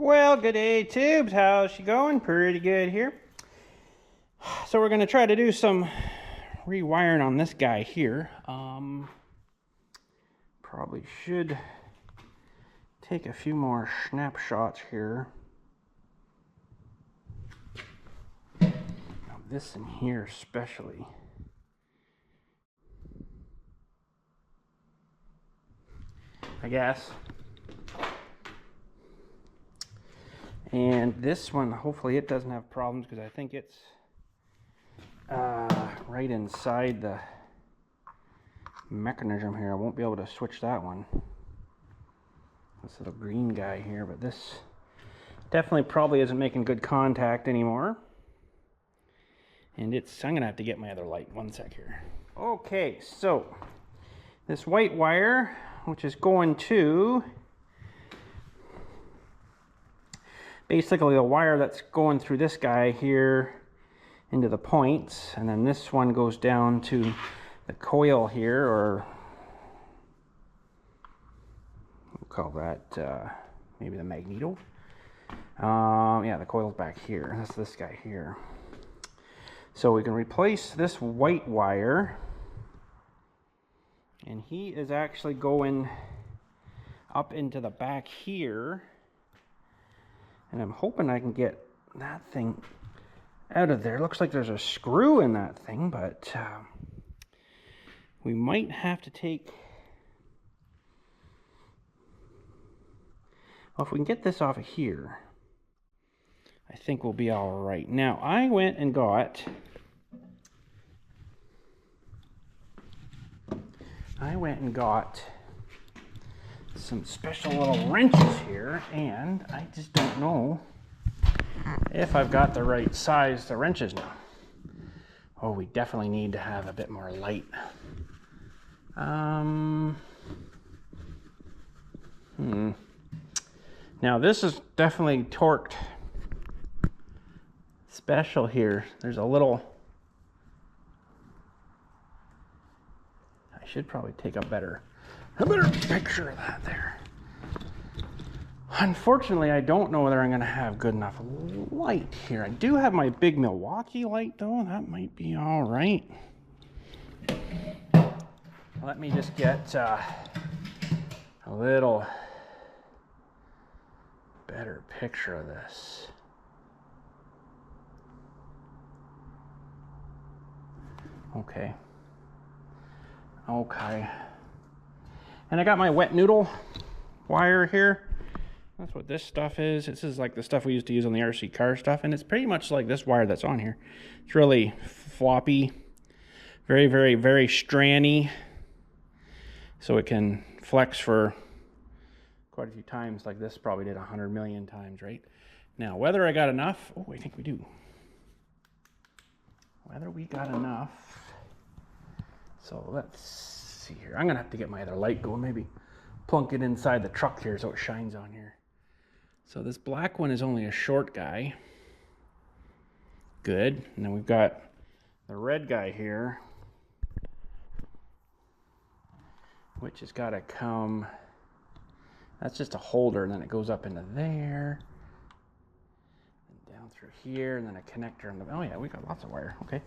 Well, good day, Tubes. How's she going? Pretty good here. So we're going to try to do some rewiring on this guy here. Probably should take a few more snapshots here. Now this in here especially. I guess. And this one, hopefully it doesn't have problems because I think it's right inside the mechanism here. I won't be able to switch that one. This little green guy here, but this definitely probably isn't making good contact anymore. And I'm gonna have to get my other light. One sec here. Okay, so this white wire, which is going to basically the wire that's going through this guy here into the points, and then this one goes down to the coil here, or we'll call that maybe the magneto. Yeah, the coil's back here. That's this guy here. So we can replace this white wire, and he is actually going up into the back here. And I'm hoping I can get that thing out of there. Looks like there's a screw in that thing, but we might have to take... Well, if we can get this off of here, I think we'll be all right. Now, I went and got... some special little wrenches here, and I just don't know if I've got the right size the wrenches now. Oh, we definitely need to have a bit more light. Now this is definitely torqued special here. There's a little... I should probably take a better picture of that there. Unfortunately, I don't know whether I'm going to have good enough light here. I do have my big Milwaukee light though. That might be all right. Let me just get a little better picture of this. Okay. And I got my wet noodle wire here. That's what this stuff is. This is like the stuff we used to use on the RC car stuff, and it's pretty much like this wire that's on here. It's really floppy, very, very, very strandy, so it can flex for quite a few times. Like this probably did 100 million times, right? Now, whether I got enough, oh, I think we do. Whether we got enough, so let's see here. I'm gonna have to get my other light going, maybe plunk it inside the truck here so it shines on here. So this black one is only a short guy. Good. And then we've got the red guy here, which has got to come... That's just a holder, and then it goes up into there, and down through here, and then a connector on the... Oh yeah, we got lots of wire. Okay,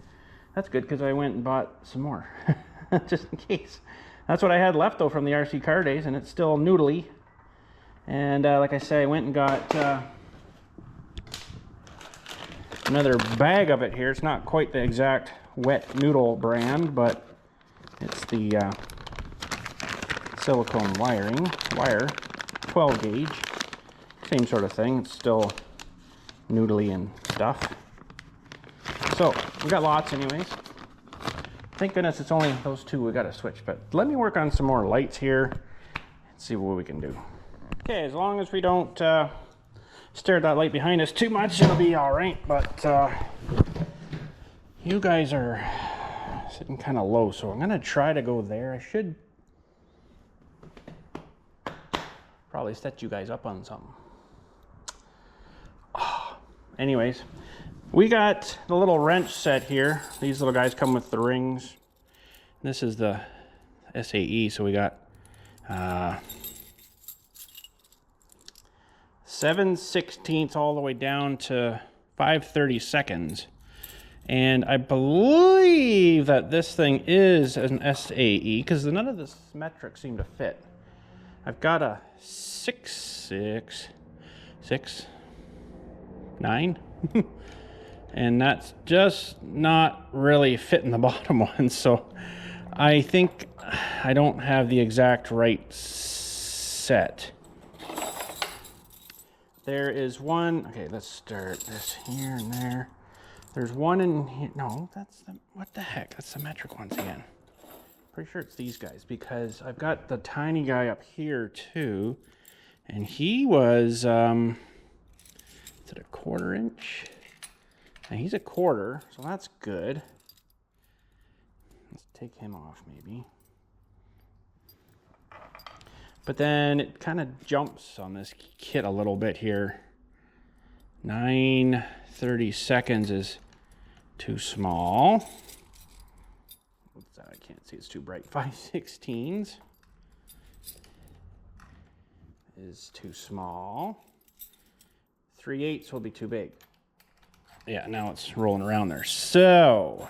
that's good because I went and bought some more just in case. That's what I had left though from the RC car days, and it's still noodly. And like I say, I went and got another bag of it here. It's not quite the exact wet noodle brand, but it's the silicone wire, 12 gauge, same sort of thing. It's still noodly and stuff. So we got lots anyways. Thank goodness it's only those two we got to switch, but let me work on some more lights here and see what we can do. Okay, as long as we don't stare at that light behind us too much, it'll be all right, but you guys are sitting kind of low, so I'm gonna try to go there. I should probably set you guys up on something. Anyways, we got the little wrench set here. These little guys come with the rings. This is the SAE, so we got 7/16 all the way down to 5/32. And I believe that this thing is an SAE because none of the metrics seem to fit. I've got a 6/9 and that's just not really fitting the bottom one. So I think I don't have the exact right set. There is one, okay, let's start this here and there. There's one in here, no, that's the, what the heck? That's the metric ones again. Pretty sure it's these guys because I've got the tiny guy up here too. And he was, is it a 1/4 inch? And he's a 1/4, so that's good. Let's take him off maybe. But then it kind of jumps on this kit a little bit here. 9/32 is too small. What's that? I can't see, it's too bright. 5/16 is too small. 3/8 will be too big. Yeah, now it's rolling around there. So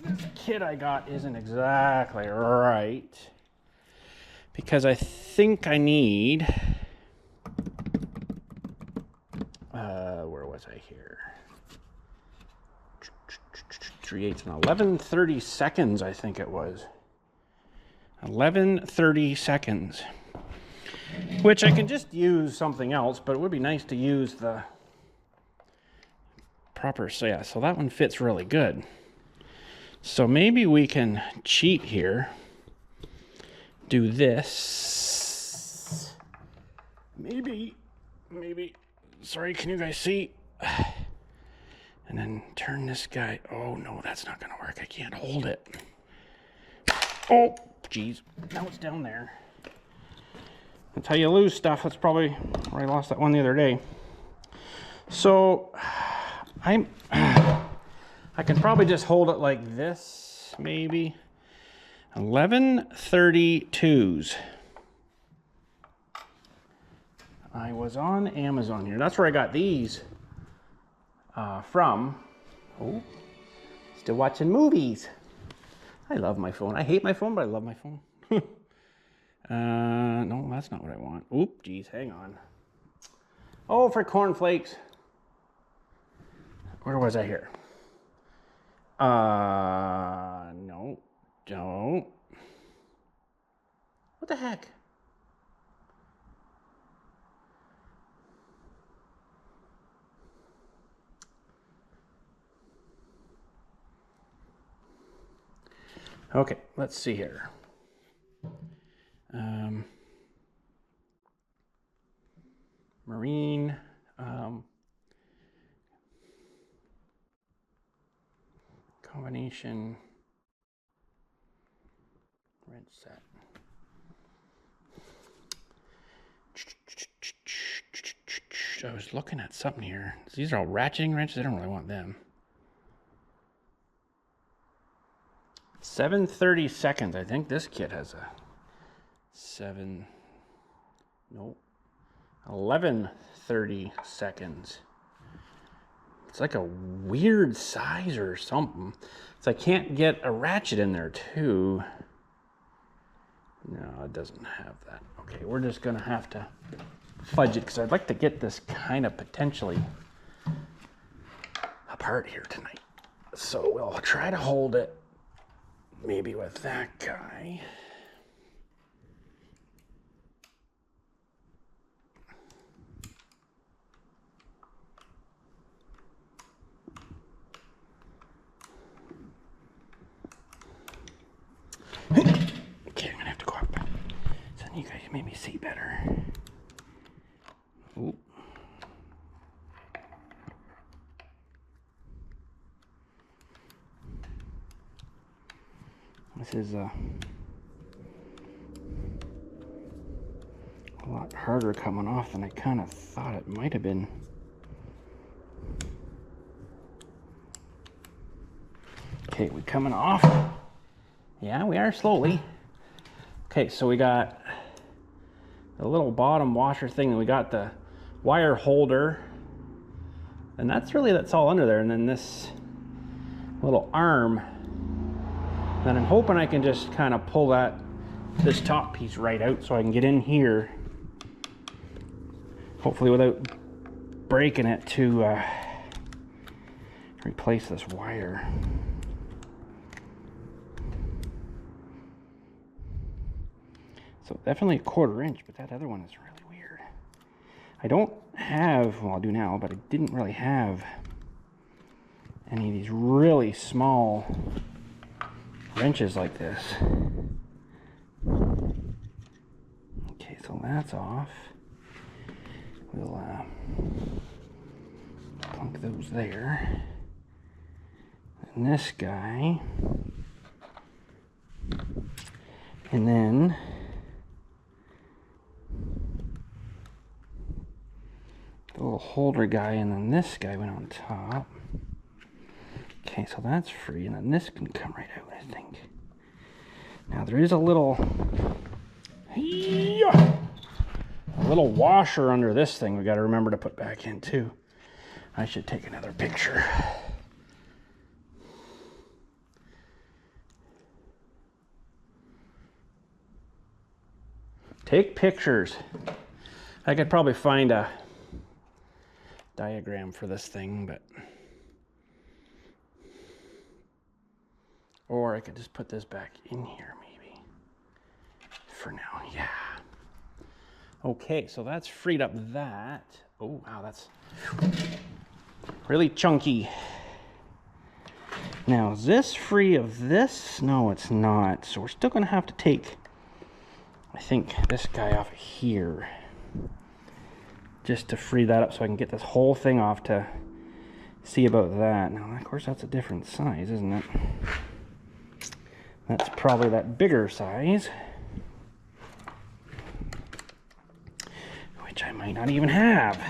this kit I got isn't exactly right because I think I need, where was I here? 3/8 and 11/32, I think it was. 11/32. Which I can just use something else, but it would be nice to use the proper, so yeah, so that one fits really good. So maybe we can cheat here. Do this. Maybe, sorry, can you guys see? And then turn this guy, oh no, that's not gonna work, I can't hold it. Oh, geez, now it's down there. That's how you lose stuff. That's probably where I lost that one the other day. So I can probably just hold it like this, maybe. 11/32s. I was on Amazon here. That's where I got these from. Oh, still watching movies. I love my phone. I hate my phone, but I love my phone. No, that's not what I want. Oop, geez, hang on. Oh, for cornflakes. Where was I here? No, don't. What the heck? Okay, let's see here. Marine, combination, wrench set. I was looking at something here. These are all ratcheting wrenches. I don't really want them. 7/32. I think this kit has a 11/32. It's like a weird size or something. So I can't get a ratchet in there too. No, it doesn't have that. Okay, we're just gonna have to fudge it because I'd like to get this kind of potentially apart here tonight. So we'll try to hold it maybe with that guy. Okay, I'm gonna have to go up so then you guys maybe see better. Ooh. This is a lot harder coming off than I kind of thought it might have been. Okay, we coming off. Yeah, we are slowly. Okay, so we got the little bottom washer thing, and we got the wire holder. And that's all under there. And then this little arm. Then I'm hoping I can just kind of pull this top piece right out so I can get in here. Hopefully without breaking it to replace this wire. So definitely a 1/4 inch, but that other one is really weird. I don't have, well I do now, but I didn't really have any of these really small wrenches like this. Okay, so that's off. We'll plunk those there. And this guy. And then the little holder guy, and then this guy went on top. Okay, so that's free, and then this can come right out, I think. Now there is a little washer under this thing we got to remember to put back in too. I should take another picture. Take pictures. I could probably find a diagram for this thing, but or I could just put this back in here maybe for now. Yeah. Okay, so that's freed up that. Oh wow, that's really chunky. Now is this free of this? No, it's not. So we're still gonna have to take, I think, this guy off of here just to free that up so I can get this whole thing off to see about that. Now, of course, that's a different size, isn't it? That's probably that bigger size, which I might not even have.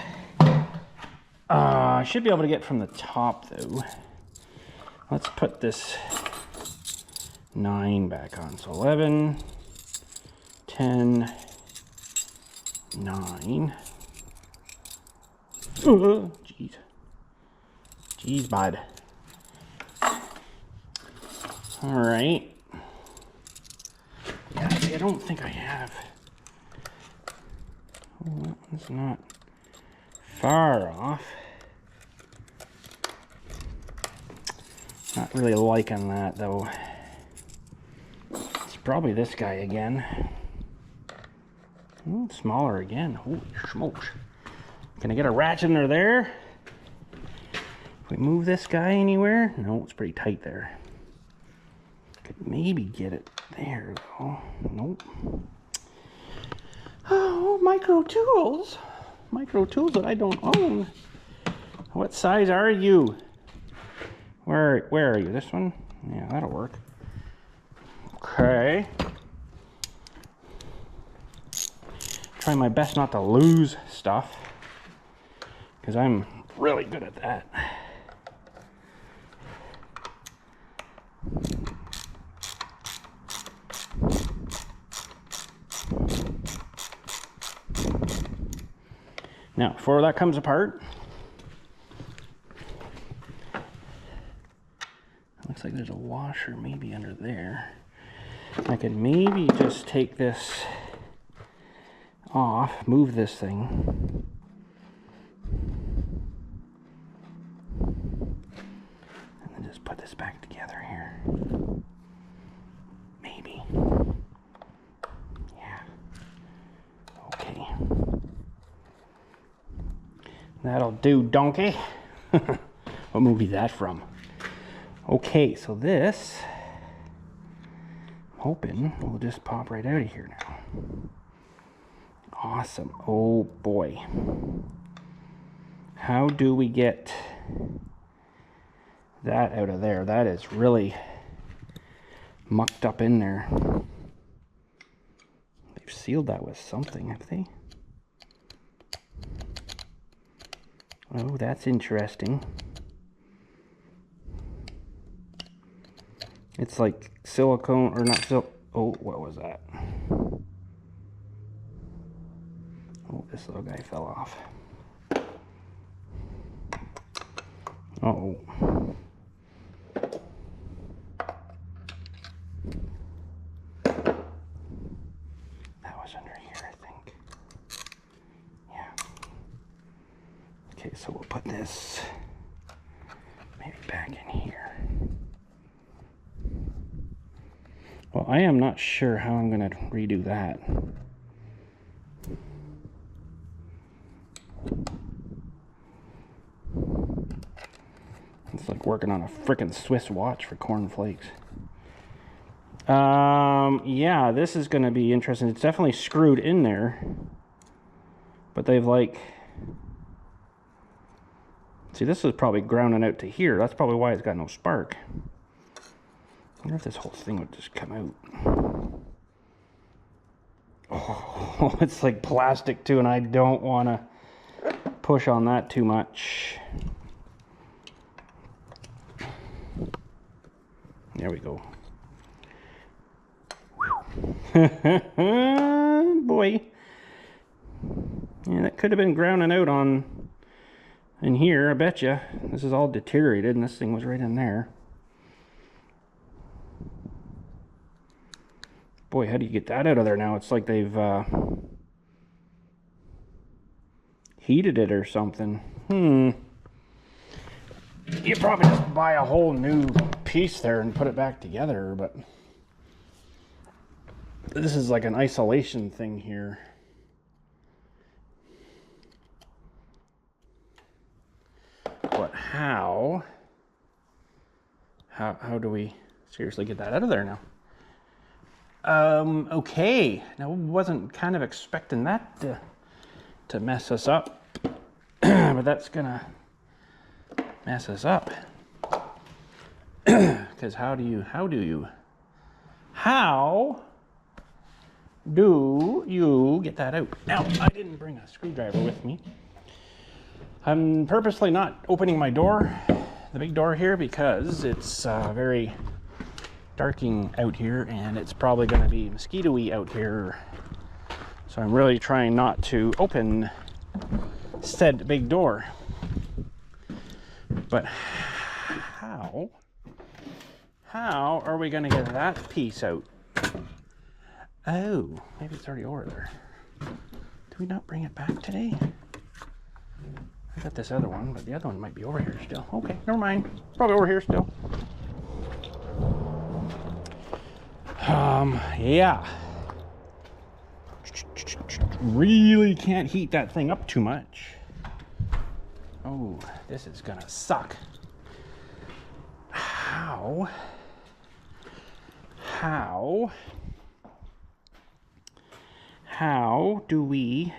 I should be able to get from the top, though. Let's put this 9 back on. So 11, 10, 9. Jeez. Jeez, bud. All right. Yeah, see, I don't think I have. Oh, that one's not far off. Not really liking that, though. It's probably this guy again. Ooh, smaller again. Holy smokes. Can I get a ratchet under there? If we move this guy anywhere? No, it's pretty tight there. Could maybe get it there, though. Nope. Oh, micro tools. Micro tools that I don't own. What size are you? Where are you? This one? Yeah, that'll work. Okay. Try my best not to lose stuff, because I'm really good at that. Now, before that comes apart, looks like there's a washer maybe under there. I could maybe just take this off, move this thing, and then just put this back together here. Maybe. Yeah. Okay. That'll do, donkey. What movie is that from? Okay, so this, I'm hoping will just pop right out of here now. Awesome. Oh boy. How do we get that out of there? That is really mucked up in there. They've sealed that with something, have they? Oh, that's interesting. It's like silicone, or not oh, what was that? Oh, this little guy fell off. Uh-oh. That was under here, I think. Yeah. Okay, so we'll put this maybe back in here. Well, I am not sure how I'm going to redo that. It's like working on a frickin' Swiss watch for cornflakes. Yeah, this is going to be interesting. It's definitely screwed in there. But they've like... See, this is probably grounding out to here. That's probably why it's got no spark. I wonder if this whole thing would just come out. Oh, it's like plastic too, and I don't want to push on that too much. There we go. Boy. Yeah, that could have been grounding out on in here, I bet you. This is all deteriorated, and this thing was right in there. Boy, how do you get that out of there now? It's like they've heated it or something. You probably just buy a whole new piece there and put it back together, but this is like an isolation thing here. But how do we seriously get that out of there now? Okay, now I wasn't kind of expecting that to mess us up, but that's gonna mess us up. Because how do you get that out? Now, I didn't bring a screwdriver with me. I'm purposely not opening my door, the big door here, because it's very darking out here, and it's probably going to be mosquito-y out here. So I'm really trying not to open said big door. But how are we going to get that piece out? Oh, maybe it's already over there. Did we not bring it back today? I got this other one, but the other one might be over here still. Okay, never mind. It's probably over here still. Yeah. Really can't heat that thing up too much. Oh, this is gonna suck. How do we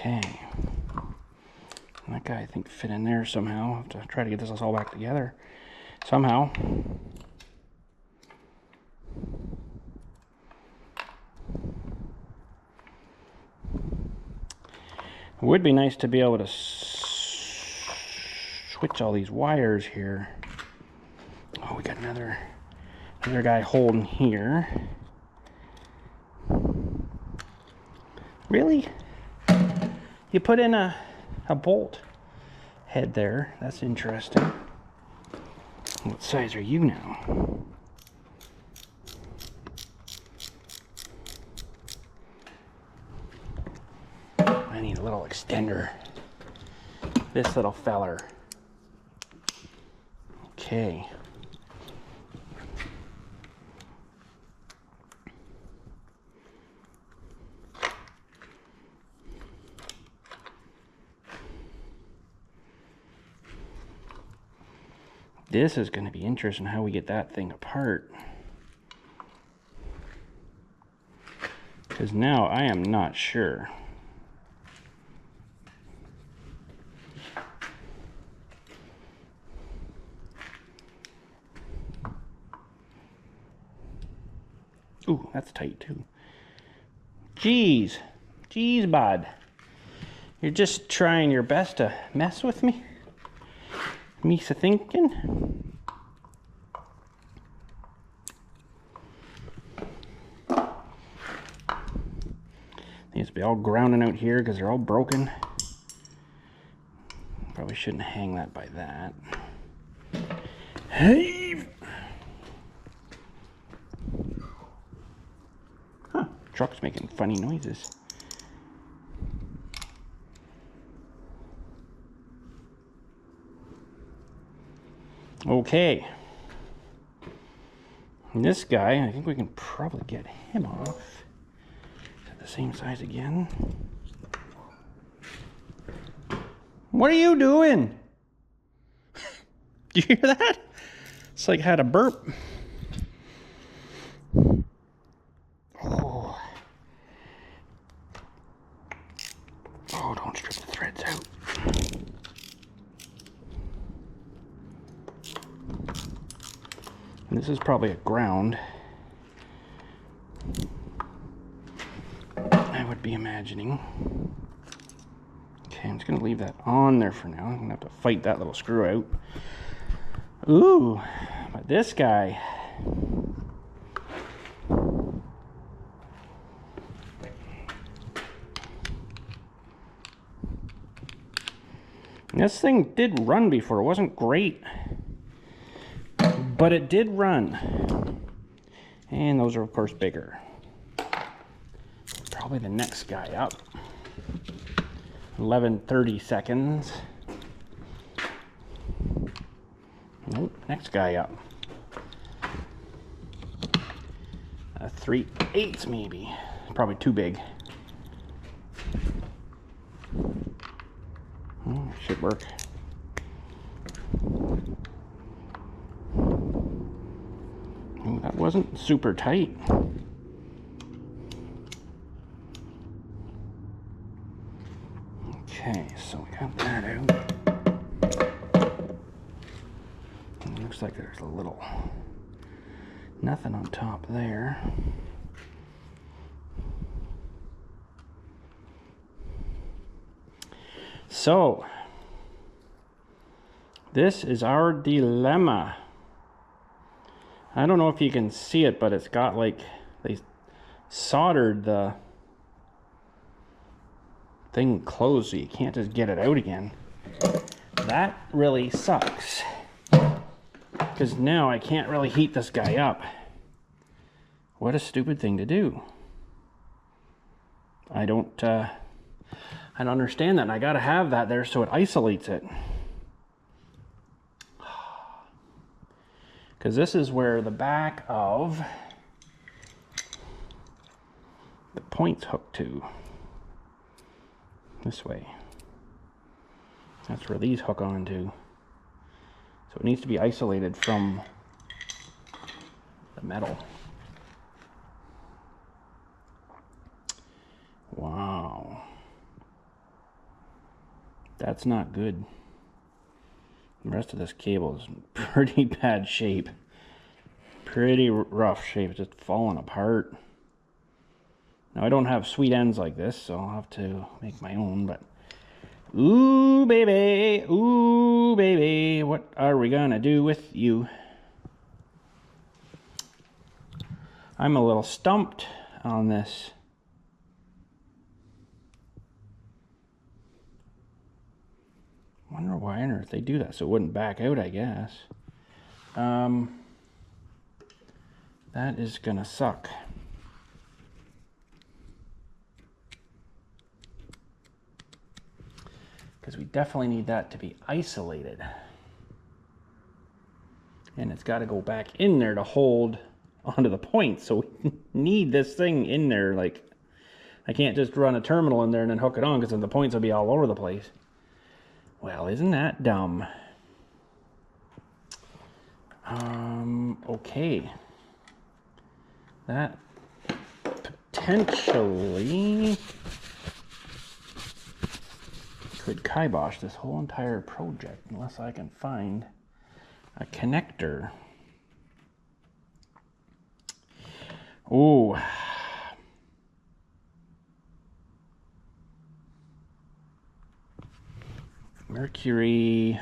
Okay. That guy, I think, fit in there somehow. I'll have to try to get this all back together somehow. It would be nice to be able to switch all these wires here. Oh, we got another guy holding here. Really? You put in a bolt head there. That's interesting. What size are you now? I need a little extender. This little feller. Okay. This is going to be interesting how we get that thing apart. Because now I am not sure. Ooh, that's tight too. Jeez. Jeez, bud. You're just trying your best to mess with me? Me-sa thinking? Needs to be all grounding out here because they're all broken. Probably shouldn't hang that by that. Hey! Huh, truck's making funny noises. Okay. And this guy, I think we can probably get him off. Is that the same size again? What are you doing? Did you hear that? It's like had a burp. Oh. Oh, don't strip the threads out. And this is probably a ground. I would be imagining. Okay, I'm just gonna leave that on there for now. I'm gonna have to fight that little screw out. Ooh, but this guy. This thing did run before. It wasn't great, but it did run. And those are of course bigger. Probably the next guy up. 11:30 seconds. Nope, next guy up. 3/8 maybe. Probably too big. Oh, should work. Oh, that wasn't super tight. Okay, so we got that out. It looks like there's a little nothing on top there. So, this is our dilemma. I don't know if you can see it, but it's got like, they soldered the thing closed so you can't just get it out again. That really sucks. Because now I can't really heat this guy up. What a stupid thing to do. I don't understand that. And I gotta have that there so it isolates it. Because this is where the back of the points hook to. This way. That's where these hook onto. So it needs to be isolated from the metal. Wow. That's not good. The rest of this cable is in pretty bad shape. Pretty rough shape, it's just falling apart. Now I don't have sweet ends like this, so I'll have to make my own, but ooh baby, what are we gonna do with you? I'm a little stumped on this. Wonder why on earth they do that so it wouldn't back out, I guess. That is gonna suck. Because we definitely need that to be isolated. And it's got to go back in there to hold onto the points. So we need this thing in there. Like, I can't just run a terminal in there and then hook it on because then the points will be all over the place. Well, isn't that dumb? Okay. That potentially could kibosh this whole entire project unless I can find a connector. Ooh. Mercury.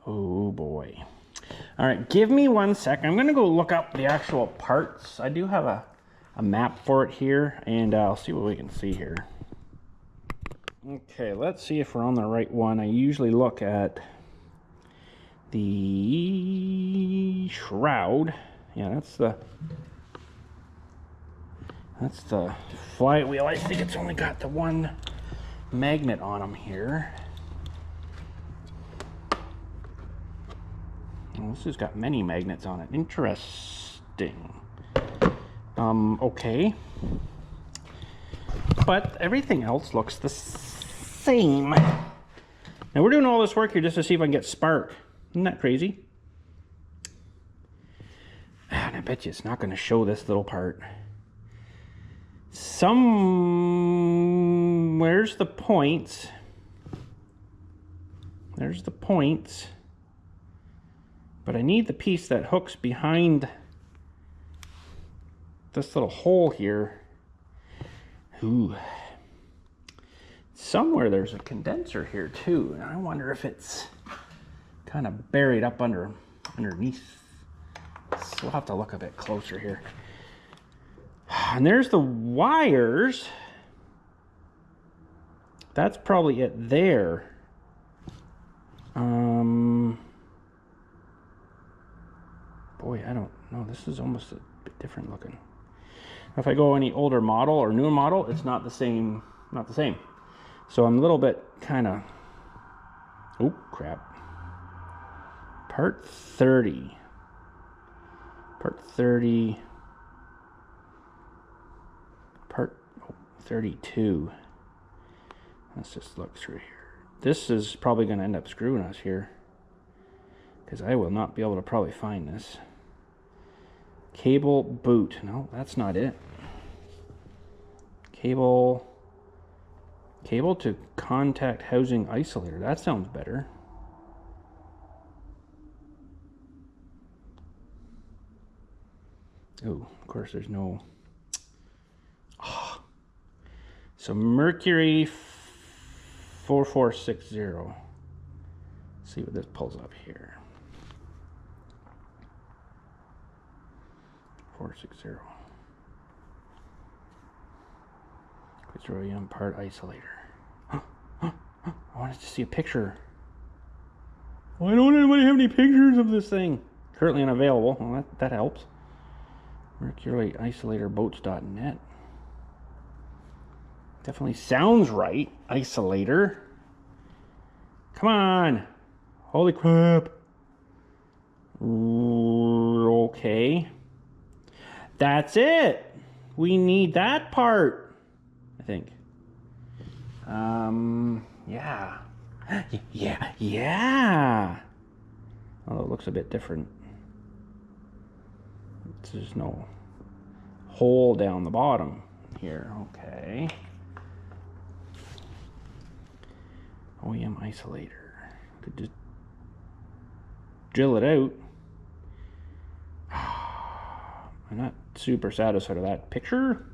Oh boy. All right, give me 1 sec. I'm gonna go look up the actual parts. I do have a map for it here, and I'll see what we can see here. Okay, let's see if we're on the right one. I usually look at the shroud. Yeah, that's the flywheel. I think it's only got the one magnet on them here. Well, this has got many magnets on it. Interesting. Okay. But everything else looks the same. Now we're doing all this work here just to see if I can get spark. Isn't that crazy? And I bet you it's not going to show this little part. Where's the points? There's the points. But I need the piece that hooks behind this little hole here. Ooh. Somewhere there's a condenser here too. And I wonder if it's kind of buried up underneath. So we'll have to look a bit closer here. And there's the wires. That's probably it there. Boy, I don't know. This is almost a bit different looking. If I go any older model or newer model, it's not the same. Not the same. So I'm a little bit kind of. Oh crap. Part 30. Part 30. Part 32. Let's just look through here. This is probably going to end up screwing us here, because I will not be able to probably find this. Cable boot. No, that's not it. Cable to contact housing isolator. That sounds better. Oh, of course there's no. Oh. So Mercury 4460. Let's see what this pulls up here. 460. Rolls-Royce part isolator. I wanted to see a picture. Why don't anybody have any pictures of this thing? Currently unavailable. Well, that helps. Mercury isolator boats.net. Definitely sounds right. Isolator. Come on. Holy crap. Okay. That's it. We need that part, I think. Yeah. Yeah. Although it looks a bit different. There's no hole down the bottom here. Okay. OEM isolator. Could just drill it out. I'm not super satisfied with that picture.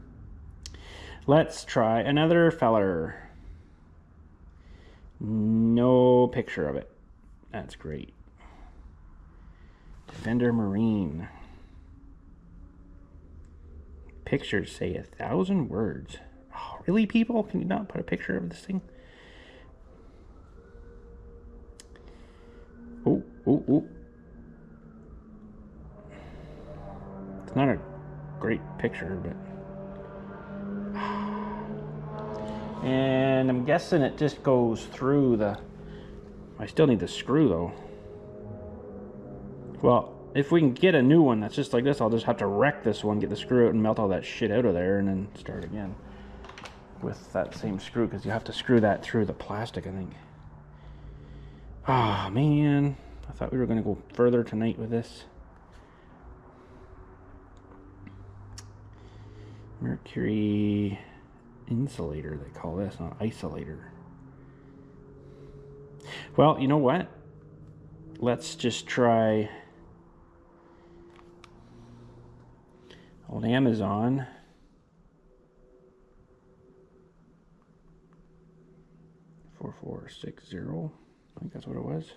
Let's try another feller. No picture of it. That's great. Defender Marine. Pictures say 1,000 words. Oh, really, people? Can you not put a picture of this thing? Oh. It's not a great picture, but. And I'm guessing it just goes through the. I still need the screw though. Well, if we can get a new one that's just like this, I'll just have to wreck this one, get the screw out and melt all that shit out of there, and then start again with that same screw, because you have to screw that through the plastic, I think. Ah, man. I thought we were going to go further tonight with this. Mercury Insulator, they call this, not isolator. Well, you know what? Let's just try old Amazon. $4460. I think that's what it was.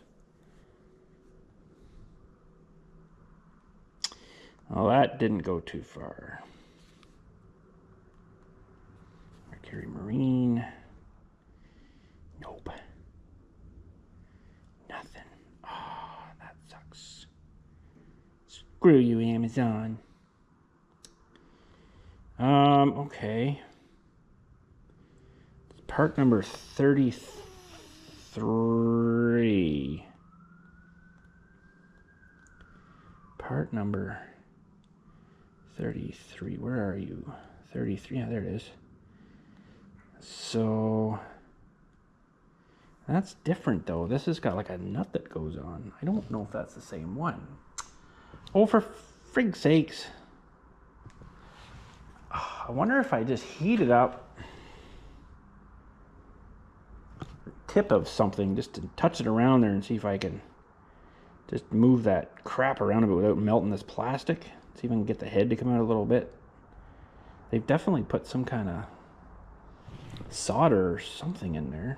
Well, that didn't go too far. Mercury Marine. Nope. Nothing. Oh, that sucks. Screw you, Amazon. Okay. Part number 33. Part number 33. Where are you? 33. Yeah, there it is. So that's different though. This has got like a nut that goes on. I don't know if that's the same one. Oh, for frig's sakes. I wonder if I just heat it up. Tip of something just to touch it around there and see if I can just move that crap around a bit without melting this plastic. See if I can get the head to come out a little bit. They've definitely put some kind of solder or something in there.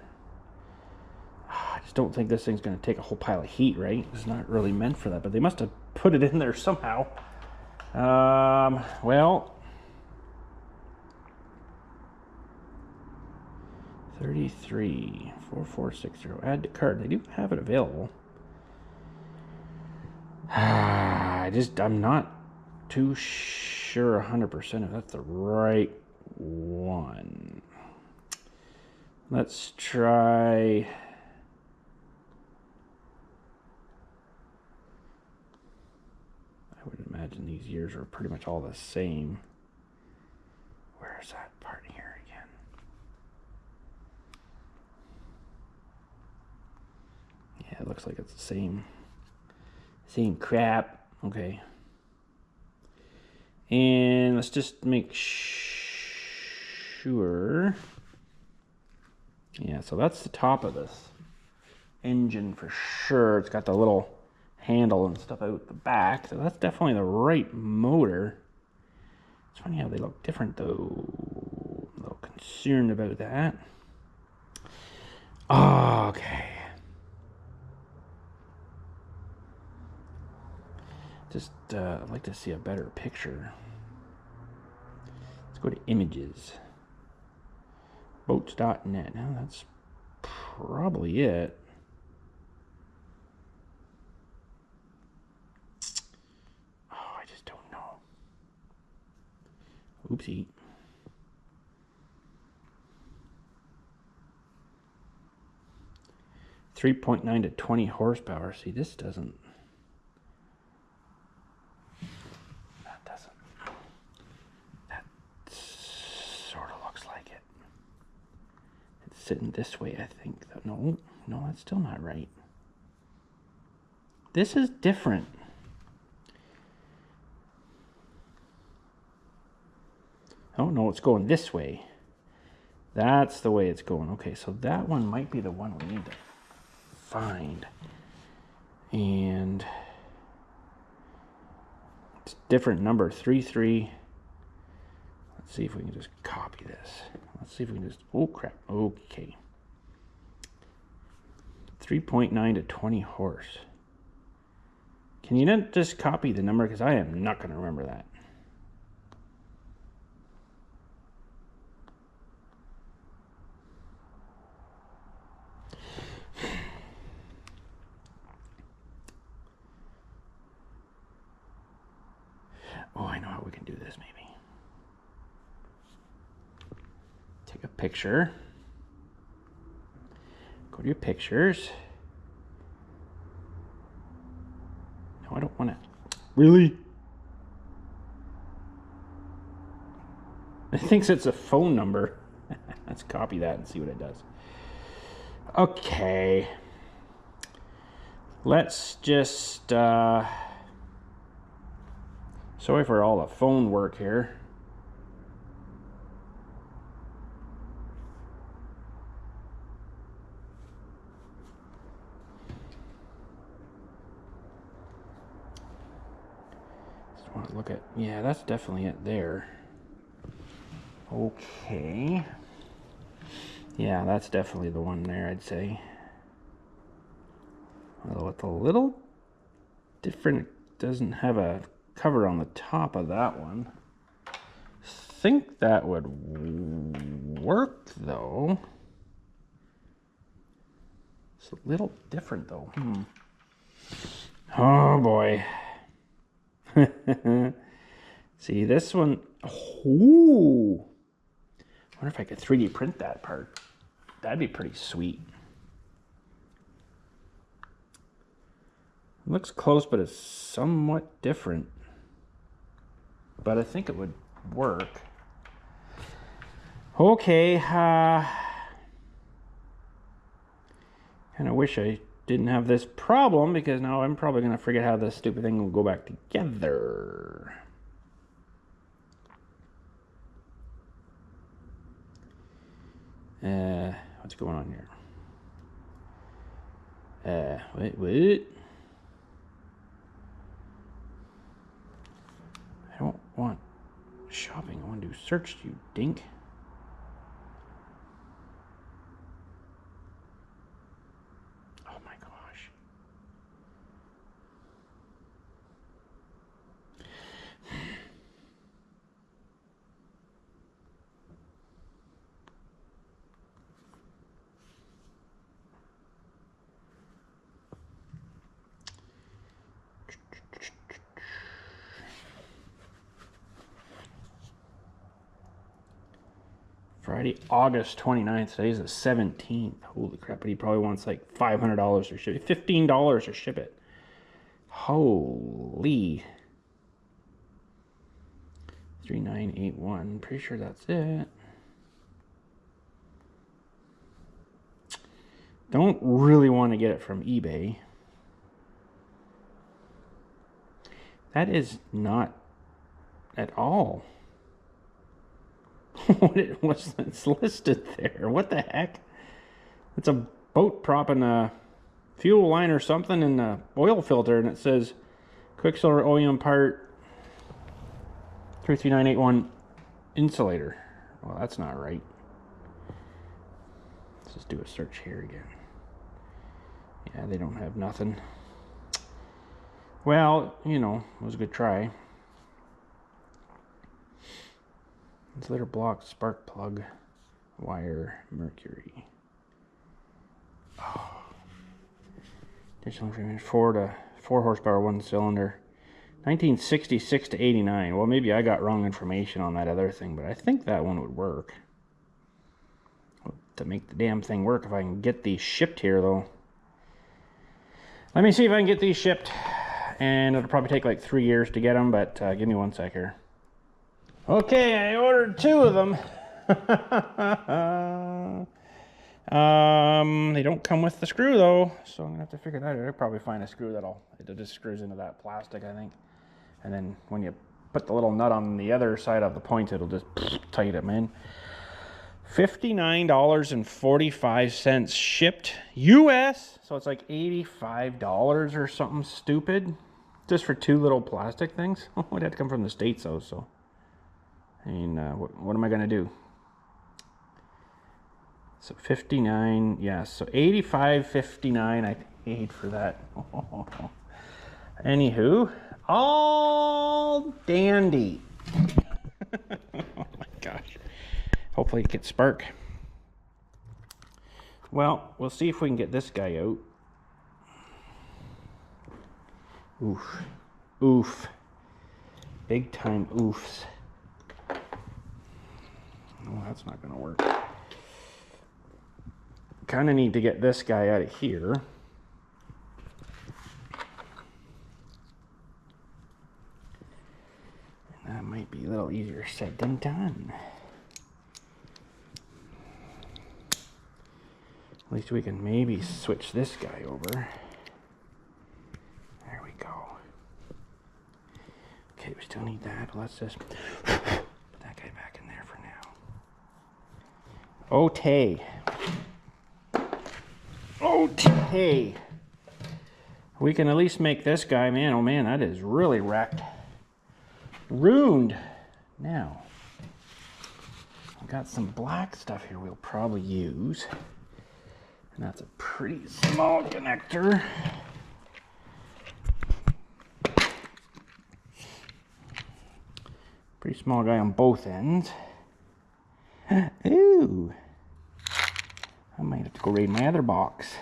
I just don't think this thing's going to take a whole pile of heat, right? It's not really meant for that, but they must have put it in there somehow. Well, 33 4460. Add to cart. They do have it available. I'm not too sure 100% if that's the right one. Let's try. I would imagine these years are pretty much all the same. Where's that part here again? Yeah, it looks like it's the same crap. Okay. And let's just make sure. Yeah, so that's the top of this engine for sure. It's got the little handle and stuff out the back, so that's definitely the right motor. It's funny how they look different though. I'm a little concerned about that. Oh, okay. Just I'd like to see a better picture. Let's go to images. Boats.net. Now that's probably it. Oh, I just don't know. Oopsie. .9 to 20 horsepower. See, this doesn't. Sitting this way, I think. No, that's still not right. This is different. Oh, no, it's going this way. That's the way it's going. Okay, so that one might be the one we need to find. And it's different number, 33. Let's see if we can just copy this. Let's see if we can just, oh crap, okay. 3.9 to 20 horse. Can you not just copy the number? Because I am not going to remember that. Oh, I know how we can do this maybe. Take a picture. Go to your pictures. No, I don't want to. Really? It thinks it's a phone number. Let's copy that and see what it does. Okay. Let's just, sorry for all the phone work here. I want to look at, yeah, that's definitely it there. Okay. Yeah, that's definitely the one there, I'd say. Although it's a little different. It doesn't have a cover on the top of that one. I think that would work, though. It's a little different, though. Oh, boy. See, this one... Ooh! I wonder if I could 3D print that part. That'd be pretty sweet. It looks close, but it's somewhat different. But I think it would work. Okay, kind of wish I didn't have this problem, because now I'm probably going to forget how this stupid thing will go back together. What's going on here? Wait. I don't want shopping. I want to do search, you dink. Oh my gosh. Friday, August 29th. Today's the 17th. Holy crap, but he probably wants like $500 to ship it. $15 to ship it. Holy. 3981. Pretty sure that's it. Don't really want to get it from eBay. That is not at all what it was that's listed there. What the heck? It's a boat prop and a fuel line or something and a oil filter, and it says Quicksilver OEM part 33981 insulator. Well, that's not right. Let's just do a search here again. Yeah, they don't have nothing. Well, you know, it was a good try. Insulator block, spark plug, wire, Mercury. Oh. Additional information, 4 horsepower, 1 cylinder. 1966 to 89. Well, maybe I got wrong information on that other thing, but I think that one would work. To make the damn thing work, if I can get these shipped here, though. Let me see if I can get these shipped. And it'll probably take like 3 years to get them, but give me 1 sec here. Okay, I ordered 2 of them. They don't come with the screw though, so I'm gonna have to figure that out. I'll probably find a screw it just screws into that plastic, I think. And then when you put the little nut on the other side of the point, it'll just tighten them in. $59.45 shipped US, so it's like $85 or something stupid, just for 2 little plastic things. Oh, it had to come from the States though, so I mean, what am I gonna do? So 59, yeah, so 85.59 I paid for that. Anywho, all dandy. Oh my gosh. Hopefully it gets spark. Well, we'll see if we can get this guy out. Oof. Oof. Big time oofs. Oh, that's not gonna work. Kind of need to get this guy out of here. And that might be a little easier said than done. At least we can maybe switch this guy over. There we go. Okay, we still need that. Let's just put that guy back in there for now. Okay. Okay. We can at least make this guy, man, oh man, that is really wrecked. ruined. Now, I've got some black stuff here we'll probably use. And that's a pretty small connector. Pretty small guy on both ends. Ooh. I might have to go raid my other box.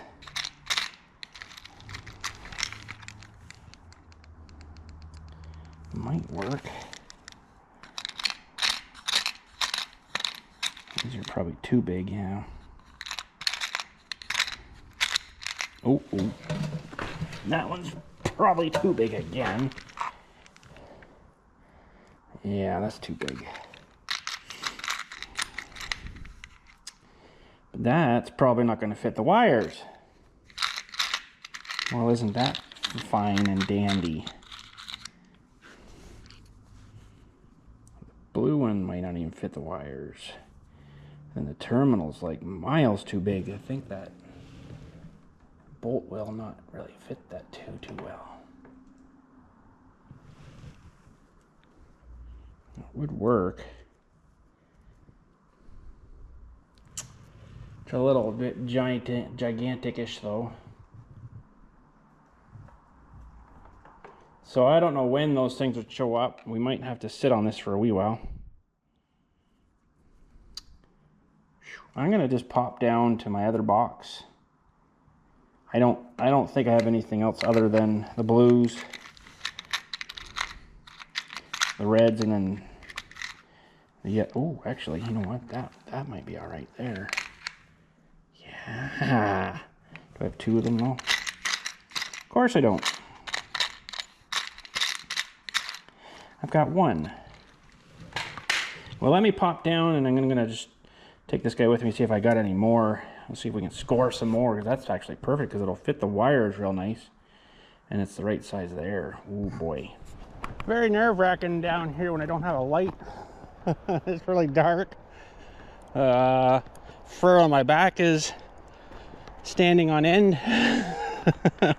Might work. These are probably too big, yeah. Oh, that one's probably too big again. Yeah, that's too big. But that's probably not going to fit the wires. Well, isn't that fine and dandy? The blue one might not even fit the wires. And the terminal's like miles too big. I think that bolt will not really fit that too well. It would work. It's a little bit gigantic-ish though. So I don't know when those things would show up. We might have to sit on this for a wee while. I'm gonna just pop down to my other box. I don't think I have anything else other than the blues, the reds, and then yeah. Oh, actually, you know what? That might be all right there. Yeah. Do I have two of them though? Of course I don't. I've got one. Well, let me pop down, and I'm gonna just take this guy with me, see if I got any more. Let's see if we can score some more, because that's actually perfect, because it'll fit the wires real nice. And it's the right size there. Oh boy. Very nerve-wracking down here when I don't have a light. It's really dark. Fur on my back is standing on end.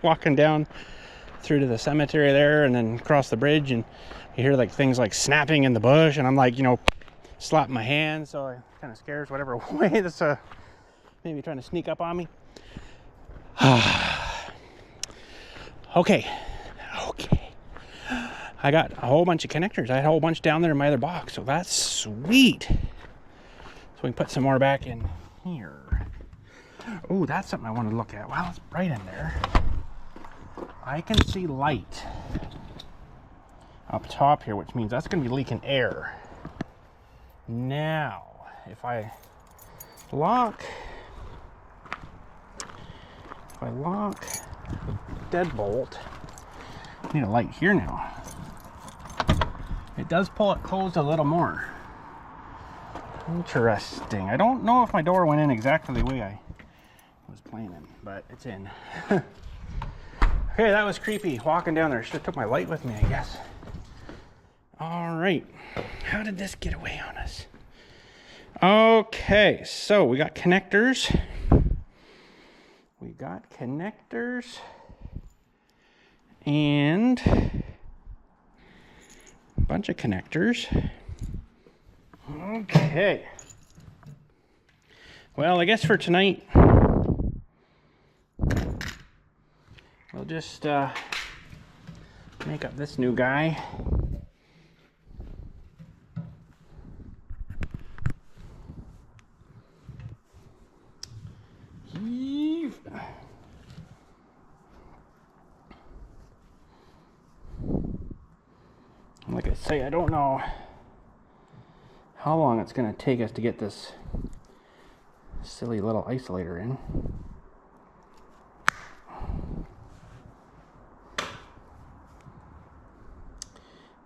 Walking down through to the cemetery there and then across the bridge, and you hear like things like snapping in the bush, and I'm like, you know, slapping my hand, so I kind of scares whatever way that's maybe trying to sneak up on me. Okay. I got a whole bunch of connectors. I had a whole bunch down there in my other box, so that's sweet. So we can put some more back in here. Oh, that's something I want to look at. Wow, it's bright in there. I can see light up top here, which means that's going to be leaking air. Now, if I lock the deadbolt, I need a light here now. It does pull it closed a little more. Interesting. I don't know if my door went in exactly the way I was planning, but it's in. Okay, that was creepy walking down there. Should have took my light with me, I guess. All right, how did this get away on us? Okay, so we got connectors. And a bunch of connectors. Okay. Well, I guess for tonight, we'll just make up this new guy. Like I say, I don't know how long it's going to take us to get this silly little isolator in.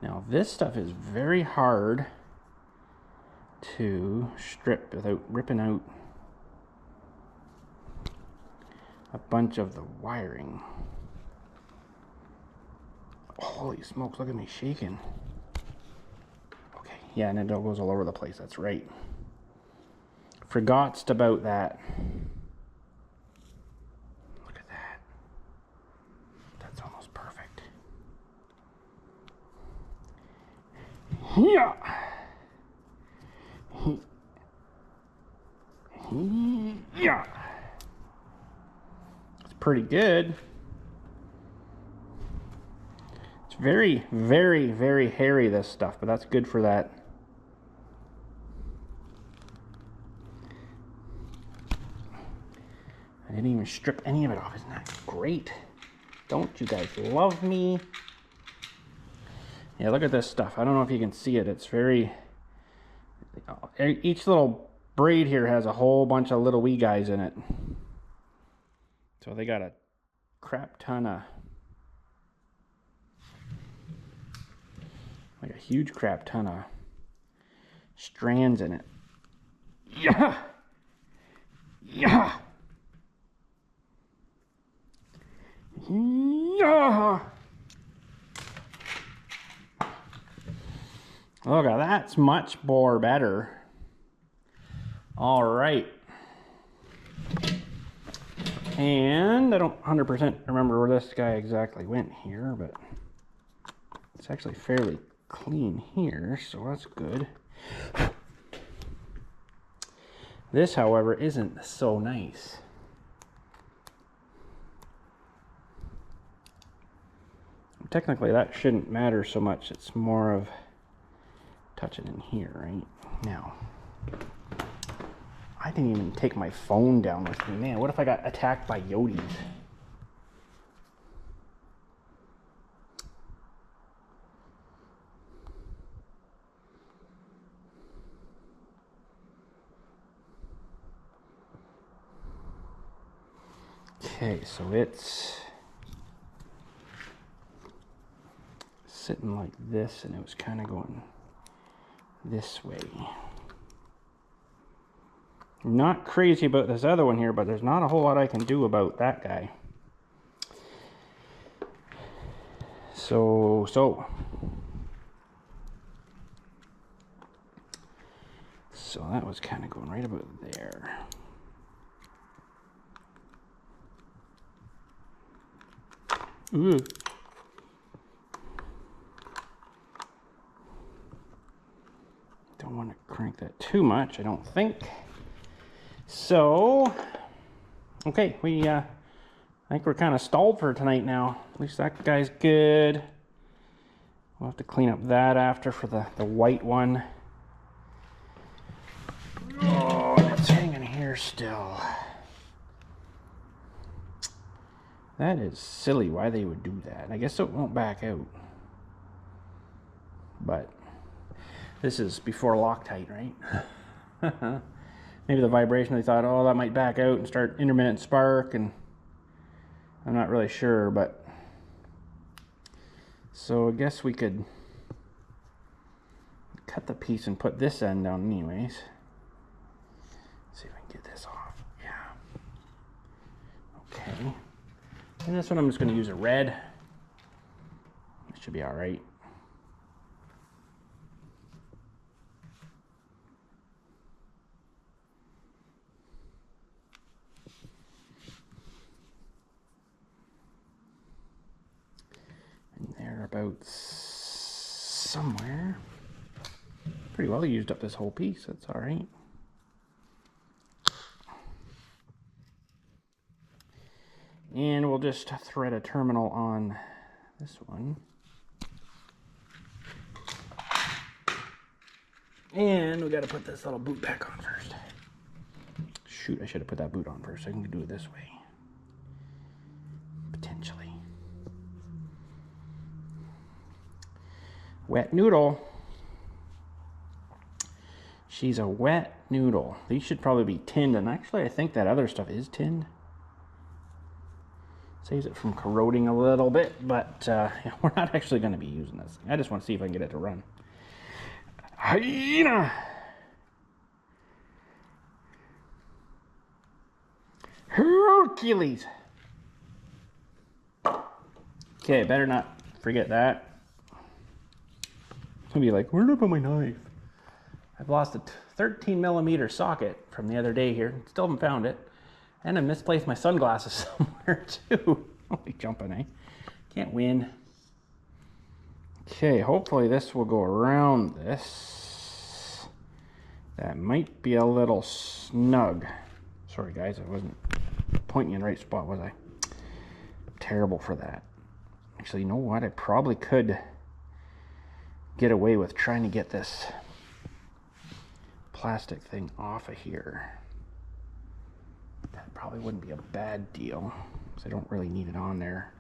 Now this stuff is very hard to strip without ripping out a bunch of the wiring. Holy smokes, look at me shaking. Okay, yeah, and it all goes all over the place, that's right. Forgot about that. Look at that. That's almost perfect. Yeah. Yeah. It's pretty good. It's very, very, very hairy, this stuff, but that's good for that. I didn't even strip any of it off. Isn't that great? Don't you guys love me? Yeah, look at this stuff. I don't know if you can see it. It's very... Each little braid here has a whole bunch of little wee guys in it. So they got a crap ton of... like a huge crap ton of strands in it. Yeah! Yeah! Yeah! Look, that's much more better. All right. And I don't 100% remember where this guy exactly went here, but it's actually fairly clean here, so that's good. This, however, isn't so nice. Technically, that shouldn't matter so much. It's more of touching in here, right? Now, I didn't even take my phone down with me. Man, what if I got attacked by Yodis? Okay, so it's sitting like this, and it was kind of going this way. Not crazy about this other one here, but there's not a whole lot I can do about that guy. So that was kind of going right about there. Ooh. Don't want to crank that too much, I don't think. So, okay, I think we're kind of stalled for tonight now. At least that guy's good. We'll have to clean up that after for the white one. Oh, it's hanging here still. That is silly why they would do that. I guess it won't back out. But this is before Loctite, right? Maybe the vibration, they thought, oh, that might back out and start intermittent spark, and I'm not really sure, but so I guess we could cut the piece and put this end down anyways. Let's see if I can get this off. Yeah. Okay. And this one I'm just going to use a red. It should be all right. And thereabouts somewhere. Pretty well used up this whole piece. That's all right. And we'll just thread a terminal on this one. And we got to put this little boot back on first. Shoot, I should have put that boot on first. I can do it this way. Potentially. Wet noodle. She's a wet noodle. These should probably be tinned, and actually I think that other stuff is tinned. Saves it from corroding a little bit, but yeah, we're not actually going to be using this. I just want to see if I can get it to run. Hyena! Hercules! Okay, better not forget that. Some of you are like, where did I put my knife? I've lost a 13mm socket from the other day here. Still haven't found it. And I misplaced my sunglasses somewhere too. Holy jumping, eh? Can't win. Okay, hopefully this will go around this. That might be a little snug. Sorry guys, I wasn't pointing in the right spot, was I? Terrible for that. Actually, you know what? I probably could get away with trying to get this plastic thing off of here. That probably wouldn't be a bad deal, because I don't really need it on there.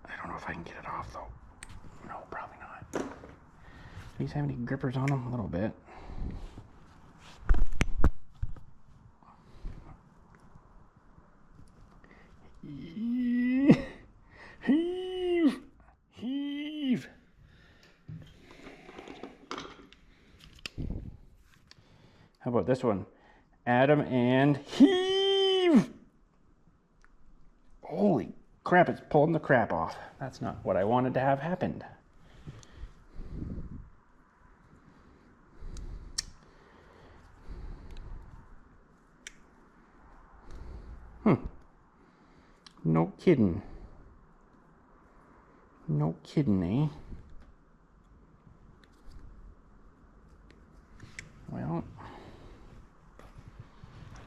I don't know if I can get it off though. No, probably not. Do these have any grippers on them? A little bit. Heave! Heave! How about this one? Adam and heave! Holy crap, it's pulling the crap off. That's not what I wanted to have happened. No kidding. No kidding, eh? Well,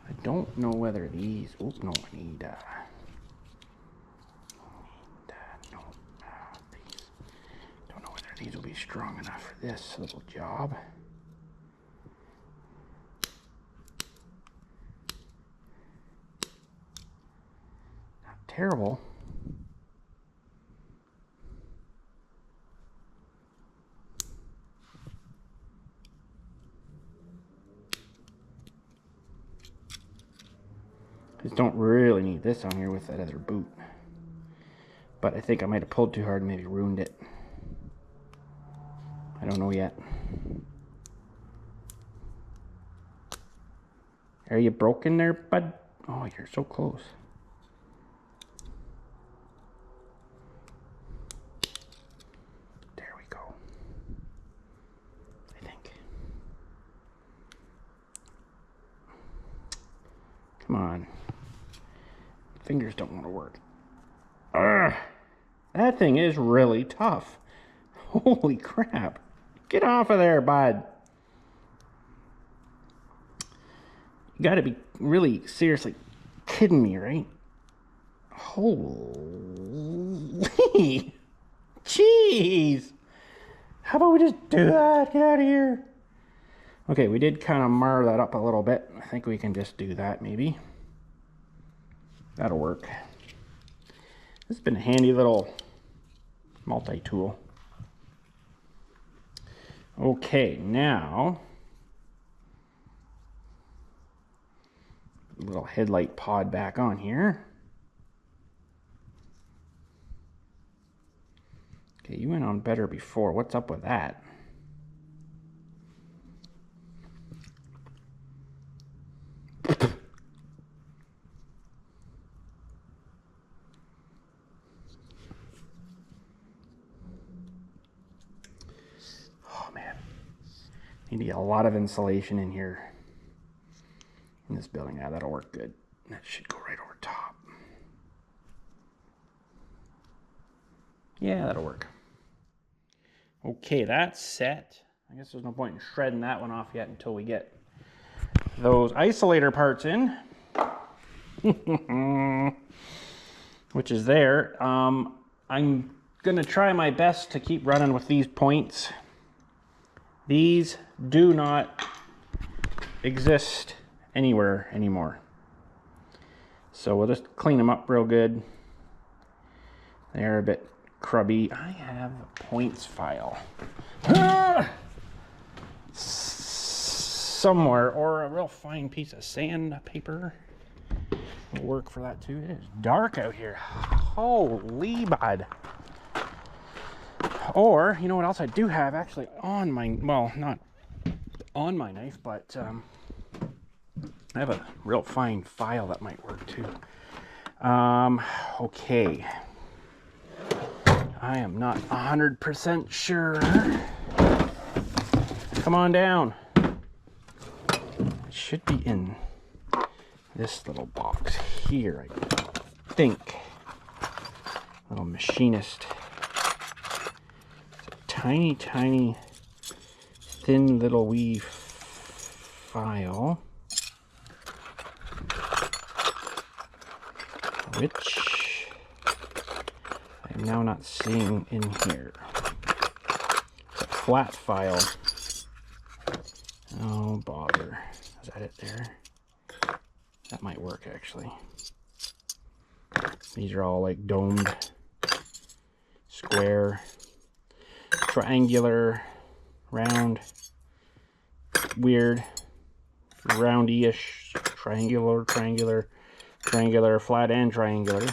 I don't know whether these... Oops, no, I need... no, these. Don't know whether these will be strong enough for this little job. Not terrible. Just don't really need this on here with that other boot. But I think I might have pulled too hard and maybe ruined it. I don't know yet. Are you broken there, bud? Oh, you're so close. There we go. I think. Come on. Fingers don't want to work. Ugh, that thing is really tough. Holy crap. Get off of there, bud. You gotta be really seriously kidding me, right? Holy jeez. How about we just do that? Get out of here. Okay, we did kind of mar that up a little bit. I think we can just do that maybe. That'll work. This has been a handy little multi-tool. Okay, now little headlight pod back on here. Okay, you went on better before. What's up with that? Need a lot of insulation in here in this building. Yeah, that'll work good. That should go right over top. Yeah, that'll work. Okay, that's set. I guess there's no point in shredding that one off yet until we get those isolator parts in. Which is there. I'm gonna try my best to keep running with these points. These do not exist anywhere anymore. So we'll just clean them up real good. They're a bit crubby. I have a points file. Somewhere, or a real fine piece of sandpaper will work for that too. It is dark out here. Holy bud. Or, you know what else I do have actually on my, well, not on my knife, but I have a real fine file that might work too. Okay. I am not 100% sure. Come on down. It should be in this little box here, I think. Little machinist tiny, tiny, thin little wee file, which I'm now not seeing in here. It's a flat file. Oh, bother. Is that it there? That might work, actually. These are all like domed, square, triangular, round, weird, roundy-ish, triangular, flat and triangular.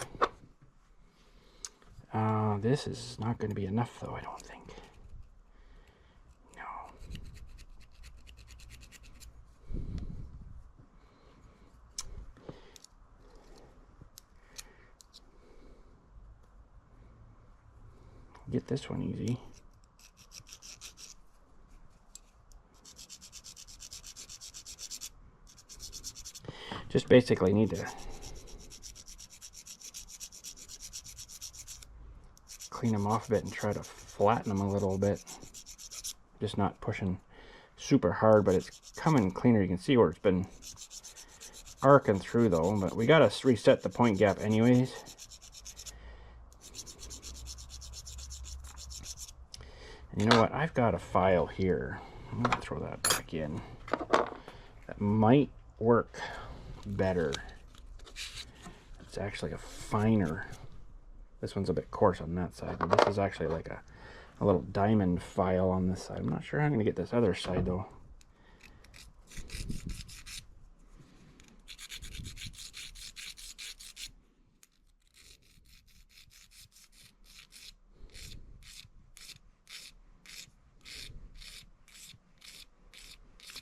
This is not going to be enough, though, I don't think. No. Get this one easy. Just basically need to clean them off a bit and try to flatten them a little bit. Just not pushing super hard, but it's coming cleaner. You can see where it's been arcing through though, but we gotta reset the point gap anyways. And you know what? I've got a file here. I'm gonna throw that back in. That might work better. It's actually a finer. This one's a bit coarse on that side, but this is actually like a little diamond file on this side. I'm not sure how I'm going to get this other side though.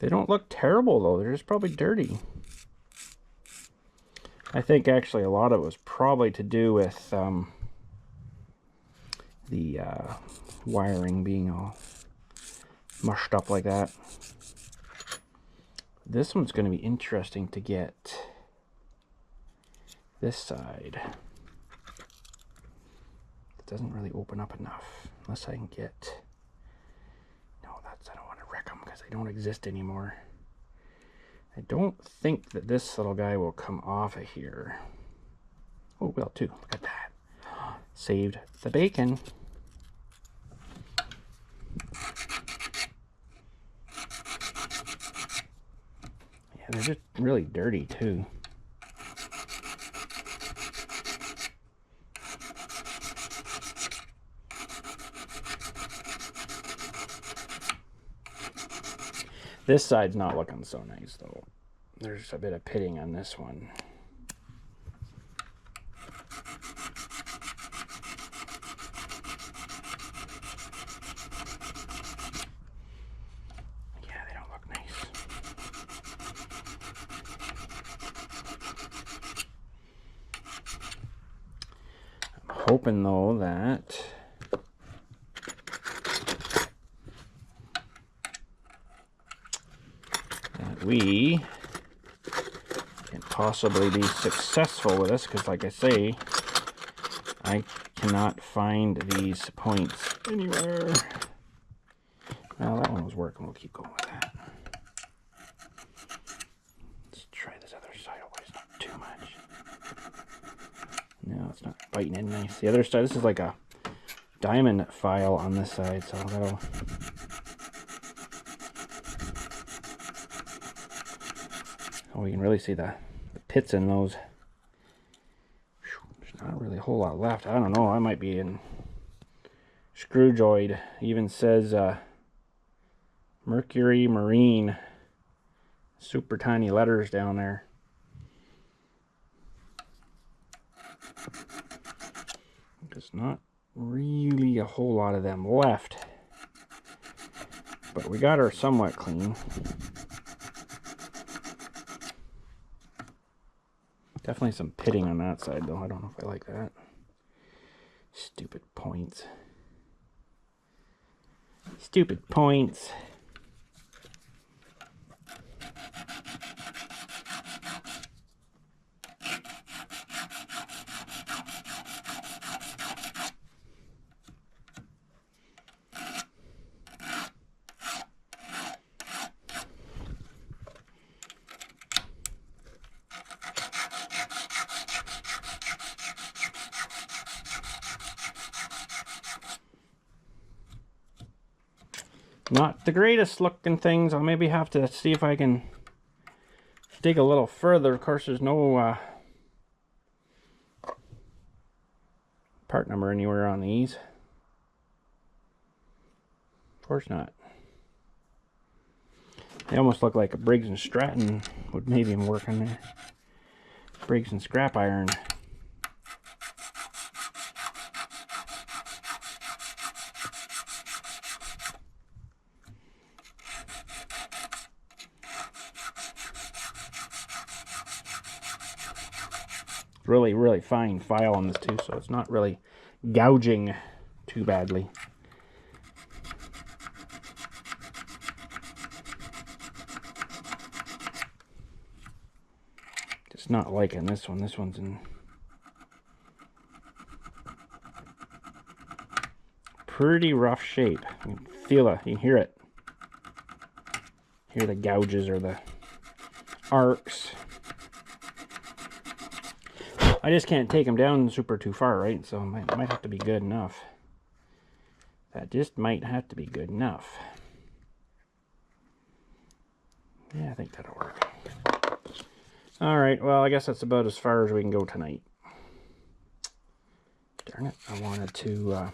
They don't look terrible though, they're just probably dirty. I think actually a lot of it was probably to do with the wiring being all mushed up like that. This one's going to be interesting to get this side. It doesn't really open up enough unless I can get... No, I don't want to wreck them because they don't exist anymore. I don't think that this little guy will come off of here. Oh, it will too. Look at that. Saved the bacon. Yeah, they're just really dirty too. This side's not looking so nice though. There's a bit of pitting on this one. Yeah, they don't look nice. I'm hoping though that we can possibly be successful with this, because like I say, I cannot find these points anywhere. Well, that one was working. We'll keep going with that. Let's try this other side. Hopefully it's not too much. No, it's not biting in nice. The other side, this is like a diamond file on this side, so that'll... Oh, you can really see the pits in those. There's not really a whole lot left. I don't know. I might be in screwjoid. Even says Mercury Marine. Super tiny letters down there. There's not really a whole lot of them left. But we got her somewhat clean. Definitely some pitting on that side, though. I don't know if I like that. Stupid points. Stupid points. Not the greatest looking things. I'll maybe have to see if I can dig a little further. Of course, there's no part number anywhere on these. Of course not. They almost look like a Briggs and Stratton would maybe work in there. Briggs and scrap iron. Really, really fine file on this too, so it's not really gouging too badly. Just not liking this one. This one's in pretty rough shape. You can feel it, you can hear it. Hear the gouges or the arcs. I just can't take them down super too far, right? So it might have to be good enough. That just might have to be good enough. Yeah, I think that'll work. Alright, well, I guess that's about as far as we can go tonight. Darn it, I wanted to see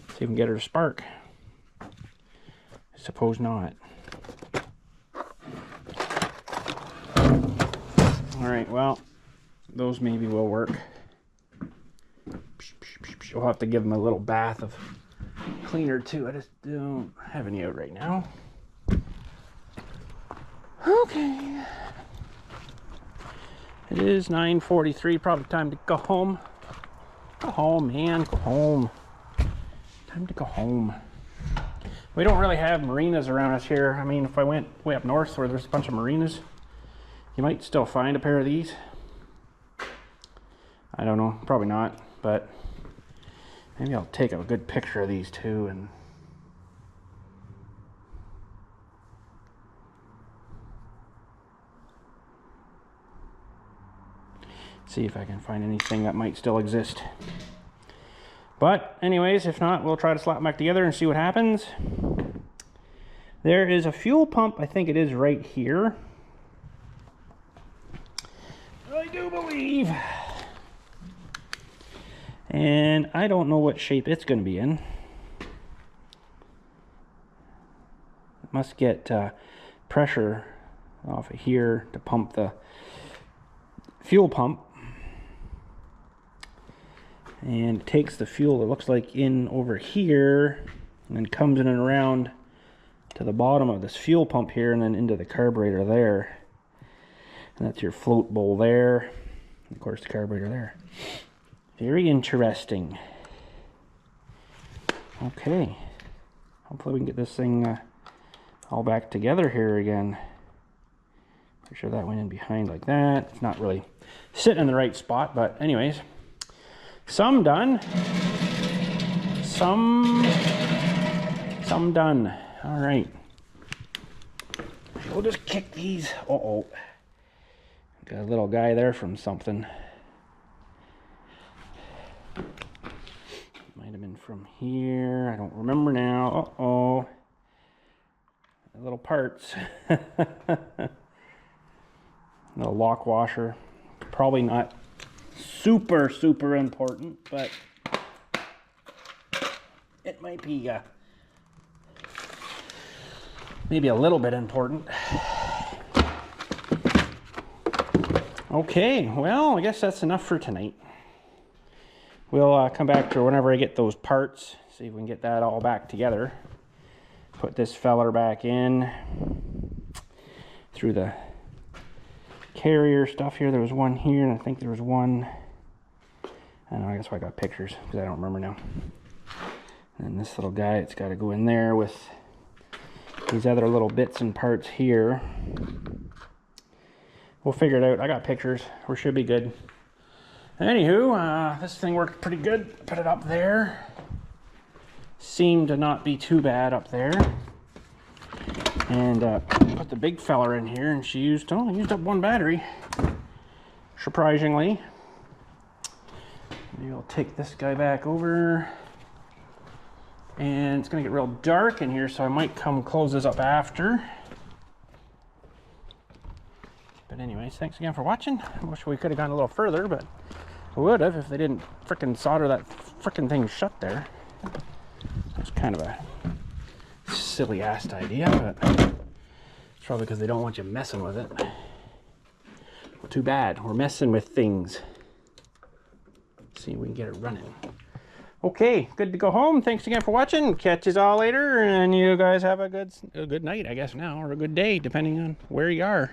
if we can get her to spark. I suppose not. Alright, well, those maybe will work. We'll have to give them a little bath of cleaner too. I just don't have any out right now. Okay. It is 9:43, probably time to go home. Go home, man, go home. Time to go home. We don't really have marinas around us here. I mean, if I went way up north where there's a bunch of marinas, you might still find a pair of these. I don't know, probably not, but maybe I'll take a good picture of these too and see if I can find anything that might still exist. But anyways, if not, we'll try to slap them back together and see what happens. There is a fuel pump, I think it is right here. I do believe. And I don't know what shape it's going to be in. It must get pressure off of here to pump the fuel pump. And it takes the fuel, it looks like, in over here and then comes in and around to the bottom of this fuel pump here and then into the carburetor there. And that's your float bowl there. And of course the carburetor there. Very interesting. Okay. Hopefully we can get this thing all back together here again. Pretty sure that went in behind like that. It's not really sitting in the right spot, but anyways. Some done. Some done. All right. We'll just kick these. Uh-oh. Got a little guy there from something. Might have been from here. I don't remember now. Uh-oh. Little parts. Little lock washer. Probably not super important, but it might be maybe a little bit important. Okay, well, I guess that's enough for tonight. We'll come back to whenever I get those parts, see if we can get that all back together. Put this feller back in through the carrier stuff here. There was one here, and I think there was one. I don't know, I guess I got pictures because I don't remember now. And this little guy, it's got to go in there with these other little bits and parts here. We'll figure it out. I got pictures. We should be good. Anywho, this thing worked pretty good. Put it up there. Seemed to not be too bad up there. And put the big fella in here, and she used up one battery. Surprisingly. Maybe I'll take this guy back over. And it's gonna get real dark in here, so I might come close this up after. But anyways, thanks again for watching. I wish we could have gone a little further, but we would have if they didn't frickin' solder that frickin' thing shut there. That's kind of a silly ass idea, but it's probably because they don't want you messing with it. Well, too bad, we're messing with things. Let's see if we can get it running. Okay, good to go home. Thanks again for watching. Catch you all later, and you guys have a good night, I guess now, or a good day, depending on where you are.